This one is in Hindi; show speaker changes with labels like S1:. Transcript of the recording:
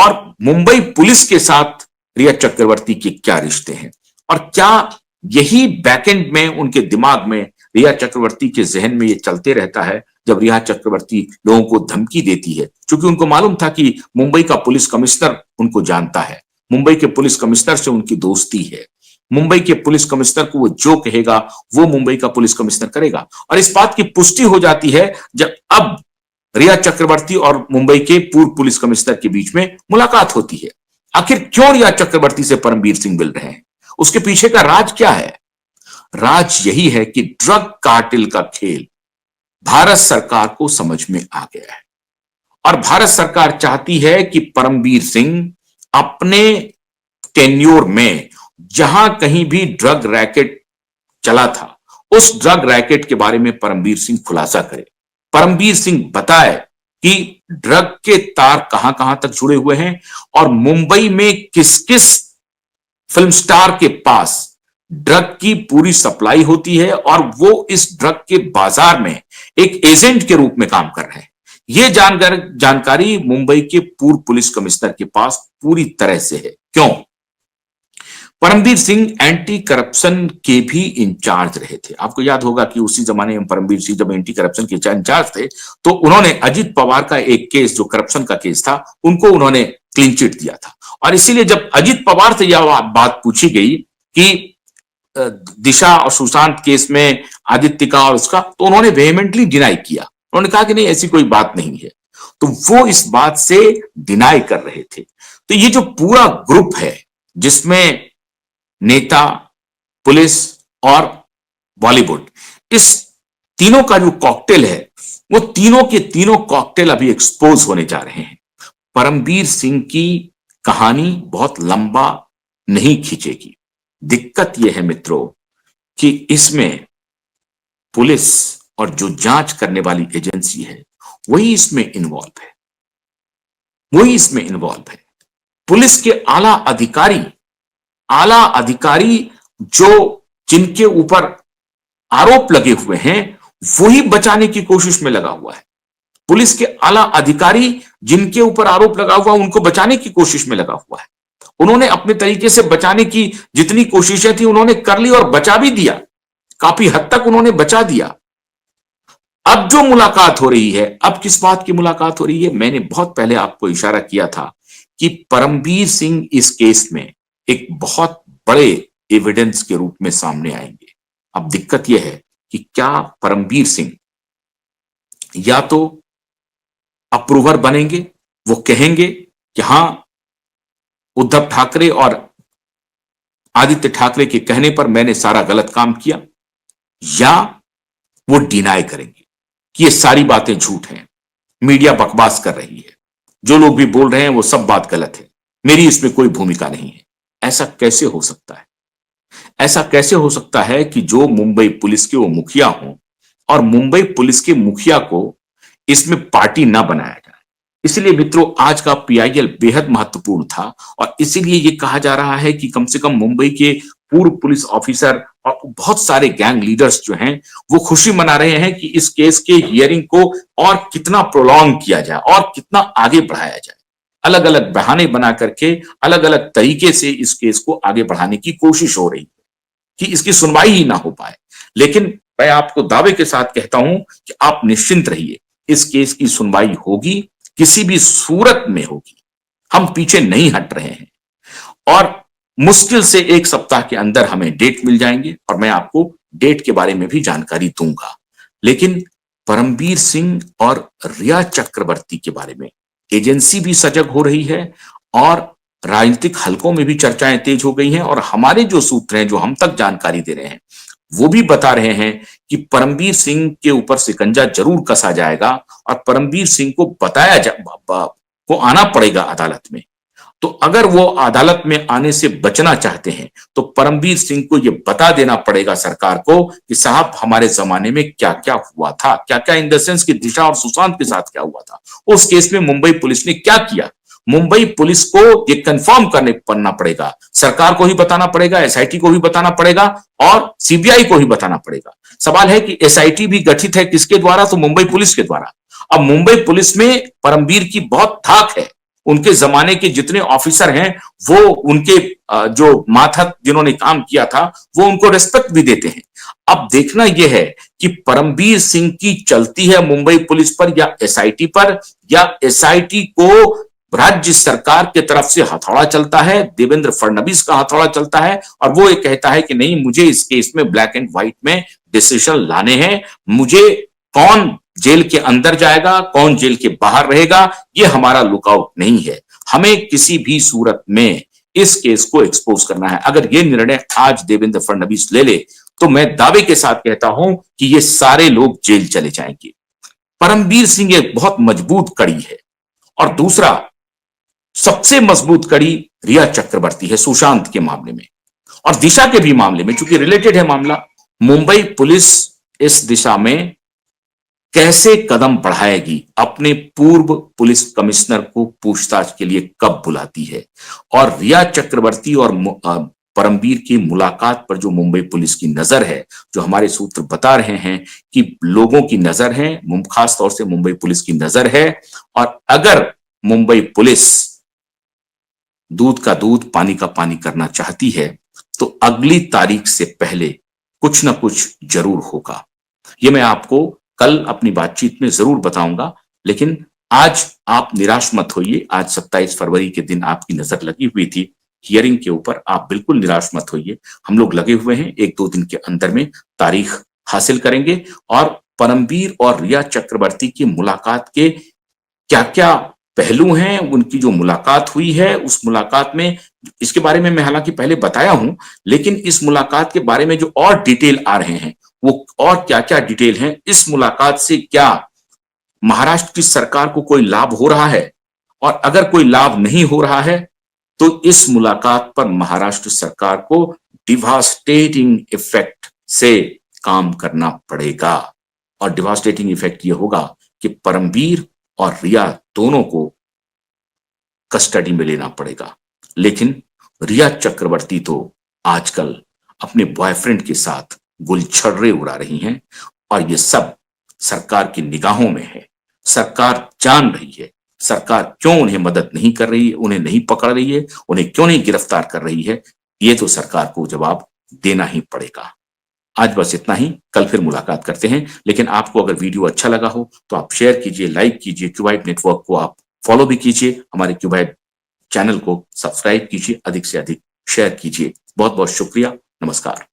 S1: और मुंबई पुलिस के साथ रिया चक्रवर्ती के क्या रिश्ते हैं, और क्या यही बैकएंड में उनके दिमाग में रिया चक्रवर्ती के जहन में ये चलते रहता है जब रिया चक्रवर्ती लोगों को धमकी देती है, क्योंकि उनको मालूम था कि मुंबई का पुलिस कमिश्नर उनको जानता है, मुंबई के पुलिस कमिश्नर से उनकी दोस्ती है, मुंबई के पुलिस कमिश्नर को वो जो कहेगा वो मुंबई का पुलिस कमिश्नर करेगा। और इस बात की पुष्टि हो जाती है जब अब रिया चक्रवर्ती और मुंबई के पूर्व पुलिस कमिश्नर के बीच में मुलाकात होती है। आखिर क्यों रिया चक्रवर्ती से परमबीर सिंह मिल रहे हैं, उसके पीछे का राज क्या है? राज यही है कि ड्रग कार्टेल का खेल भारत सरकार को समझ में आ गया है, और भारत सरकार चाहती है कि परमबीर सिंह अपने टेन्योर में जहां कहीं भी ड्रग रैकेट चला था उस ड्रग रैकेट के बारे में परमबीर सिंह खुलासा करे, परमबीर सिंह बताए कि ड्रग के तार कहां कहां तक जुड़े हुए हैं और मुंबई में किस किस फिल्म स्टार के पास ड्रग की पूरी सप्लाई होती है और वो इस ड्रग के बाजार में एक एजेंट के रूप में काम कर रहे हैं। यह जानकारी मुंबई के पूर्व पुलिस कमिश्नर के पास पूरी तरह से है। क्यों? परमबीर सिंह एंटी करप्शन के भी इंचार्ज रहे थे। आपको याद होगा कि उसी जमाने में परमबीर सिंह जब एंटी करप्शन के इंचार्ज थे तो उन्होंने अजित पवार का एक केस जो करप्शन का केस था उनको उन्होंने क्लीन चिट दिया था, और इसीलिए जब अजित पवार से यह बात पूछी गई कि दिशा और सुशांत केस में आदित्य का और उसका, तो उन्होंने वेहेमेंटली डिनाई किया, उन्होंने कहा कि नहीं ऐसी कोई बात नहीं है, तो वो इस बात से डिनाई कर रहे थे। तो ये जो पूरा ग्रुप है जिसमें नेता, पुलिस और बॉलीवुड, इस तीनों का जो कॉकटेल है वो तीनों के तीनों कॉकटेल अभी एक्सपोज होने जा रहे हैं। परमबीर सिंह की कहानी बहुत लंबा नहीं खींचेगी। दिक्कत यह है मित्रों कि इसमें पुलिस और जो जांच करने वाली एजेंसी है वही इसमें इन्वॉल्व है, वही इसमें इन्वॉल्व है। पुलिस के आला अधिकारी जो जिनके ऊपर आरोप लगे हुए हैं वही बचाने की कोशिश में लगा हुआ है। पुलिस के आला अधिकारी जिनके ऊपर आरोप लगा हुआ उनको बचाने की कोशिश में लगा हुआ है। उन्होंने अपने तरीके से बचाने की जितनी कोशिशें थी उन्होंने कर ली और बचा भी दिया, काफी हद तक उन्होंने बचा दिया। अब जो मुलाकात हो रही है, अब किस बात की मुलाकात हो रही है? मैंने बहुत पहले आपको इशारा किया था कि परमबीर सिंह इस केस में एक बहुत बड़े एविडेंस के रूप में सामने आएंगे। अब दिक्कत यह है कि क्या परमबीर सिंह या तो अप्रूवर बनेंगे, वो कहेंगे कि हां उद्धव ठाकरे और आदित्य ठाकरे के कहने पर मैंने सारा गलत काम किया, या वो डिनाई करेंगे कि ये सारी बातें झूठ हैं, मीडिया बकवास कर रही है, जो लोग भी बोल रहे हैं वो सब बात गलत है, मेरी इसमें कोई भूमिका नहीं है। ऐसा कैसे हो सकता है? ऐसा कैसे हो सकता है कि जो मुंबई पुलिस के वो मुखिया हों और मुंबई पुलिस के मुखिया को इसमें पार्टी ना बनाया जाए? इसलिए मित्रों आज का पीआईएल बेहद महत्वपूर्ण था, और इसीलिए यह कहा जा रहा है कि कम से कम मुंबई के पूर्व पुलिस ऑफिसर और बहुत सारे गैंग लीडर्स जो हैं वो खुशी मना रहे हैं कि इस केस के हियरिंग को और कितना प्रोलॉन्ग किया जाए और कितना आगे बढ़ाया जाए। अलग अलग बहाने बना करके अलग अलग तरीके से इस केस को आगे बढ़ाने की कोशिश हो रही है कि इसकी सुनवाई ही ना हो पाए। लेकिन मैं आपको दावे के साथ कहता हूं कि आप निश्चिंत रहिए, इस केस की सुनवाई होगी, किसी भी सूरत में होगी। हम पीछे नहीं हट रहे हैं और मुश्किल से 1 सप्ताह के अंदर हमें डेट मिल जाएंगे और मैं आपको डेट के बारे में भी जानकारी दूंगा। लेकिन परमबीर सिंह और रिया चक्रवर्ती के बारे में एजेंसी भी सजग हो रही है और राजनीतिक हलकों में भी चर्चाएं तेज हो गई हैं, और हमारे जो सूत्र हैं जो हम तक जानकारी दे रहे हैं वो भी बता रहे हैं कि परमबीर सिंह के ऊपर शिकंजा जरूर कसा जाएगा और परमबीर सिंह को को आना पड़ेगा अदालत में। तो अगर वो अदालत में आने से बचना चाहते हैं तो परमबीर सिंह को ये बता देना पड़ेगा सरकार को कि साहब हमारे जमाने में क्या क्या हुआ था, क्या क्या इन द सेंस की दिशा और सुशांत के साथ क्या हुआ था, उस केस में मुंबई पुलिस ने क्या किया। मुंबई पुलिस को ये कंफर्म करना पड़ेगा, सरकार को ही बताना पड़ेगा, एसआईटी को भी बताना पड़ेगा और सीबीआई को ही बताना पड़ेगा। सवाल है कि एसआईटी भी गठित है किसके द्वारा? तो मुंबई पुलिस के द्वारा। अब मुंबई पुलिस में परमबीर की बहुत धाक है उनके जमाने के जितने ऑफिसर हैं वो उनके जो माथक जिन्होंने काम किया था वो उनको रिस्पेक्ट भी देते हैं। अब देखना यह है कि परमबीर सिंह की चलती है मुंबई पुलिस पर या एसआईटी पर, या एसआईटी को राज्य सरकार के तरफ से हथौड़ा चलता है, देवेंद्र फडणवीस का हथौड़ा चलता है और वो ये कहता है कि नहीं, मुझे इस केस में ब्लैक एंड व्हाइट में डिसीजन लाने हैं, मुझे कौन जेल के अंदर जाएगा कौन जेल के बाहर रहेगा ये हमारा लुकआउट नहीं है। हमें किसी भी सूरत में इस केस को एक्सपोज करना है। अगर ये निर्णय आज देवेंद्र फडणवीस ले ले तो मैं दावे के साथ कहता हूं कि ये सारे लोग जेल चले जाएंगे। परमबीर सिंह एक बहुत मजबूत कड़ी है और दूसरा सबसे मजबूत कड़ी रिया चक्रवर्ती है सुशांत के मामले में और दिशा के भी मामले में, चूंकि रिलेटेड है मामला। मुंबई पुलिस इस दिशा में कैसे कदम बढ़ाएगी, अपने पूर्व पुलिस कमिश्नर को पूछताछ के लिए कब बुलाती है, और रिया चक्रवर्ती और परमबीर की मुलाकात पर जो मुंबई पुलिस की नजर है, जो हमारे सूत्र बता रहे हैं कि लोगों की नजर है, खास तौर से मुंबई पुलिस की नजर है, और अगर मुंबई पुलिस दूध का दूध पानी का पानी करना चाहती है तो अगली तारीख से पहले कुछ ना कुछ जरूर होगा। ये मैं आपको कल अपनी बातचीत में जरूर बताऊंगा, लेकिन आज आप निराश मत होइए। आज 27 फरवरी के दिन आपकी नजर लगी हुई थी हियरिंग के ऊपर, आप बिल्कुल निराश मत होइए। हम लोग लगे हुए हैं, 1-2 दिन के अंदर में तारीख हासिल करेंगे और परमबीर और रिया चक्रवर्ती की मुलाकात के क्या क्या पहलू हैं, उनकी जो मुलाकात हुई है उस मुलाकात में, इसके बारे में मैं हालांकि पहले बताया हूं, लेकिन इस मुलाकात के बारे में जो और डिटेल आ रहे हैं वो और क्या क्या डिटेल हैं, इस मुलाकात से क्या महाराष्ट्र की सरकार को कोई लाभ हो रहा है, और अगर कोई लाभ नहीं हो रहा है तो इस मुलाकात पर महाराष्ट्र सरकार को डिवास्टेटिंग इफेक्ट से काम करना पड़ेगा। और डिवास्टेटिंग इफेक्ट यह होगा कि परमबीर और रिया दोनों को कस्टडी में लेना पड़ेगा। लेकिन रिया चक्रवर्ती तो आजकल अपने बॉयफ्रेंड के साथ गुलछर्रे उड़ा रही हैं और ये सब सरकार की निगाहों में है। सरकार जान रही है सरकार क्यों उन्हें मदद नहीं कर रही है, उन्हें नहीं पकड़ रही है, उन्हें क्यों नहीं गिरफ्तार कर रही है। ये तो सरकार को जवाब देना ही पड़ेगा। आज बस इतना ही, कल फिर मुलाकात करते हैं। लेकिन आपको अगर वीडियो अच्छा लगा हो तो आप शेयर कीजिए, लाइक कीजिए, क्यूबाइट नेटवर्क को आप फॉलो भी कीजिए, हमारे क्यूबाइट चैनल को सब्सक्राइब कीजिए, अधिक से अधिक शेयर कीजिए। बहुत बहुत शुक्रिया, नमस्कार।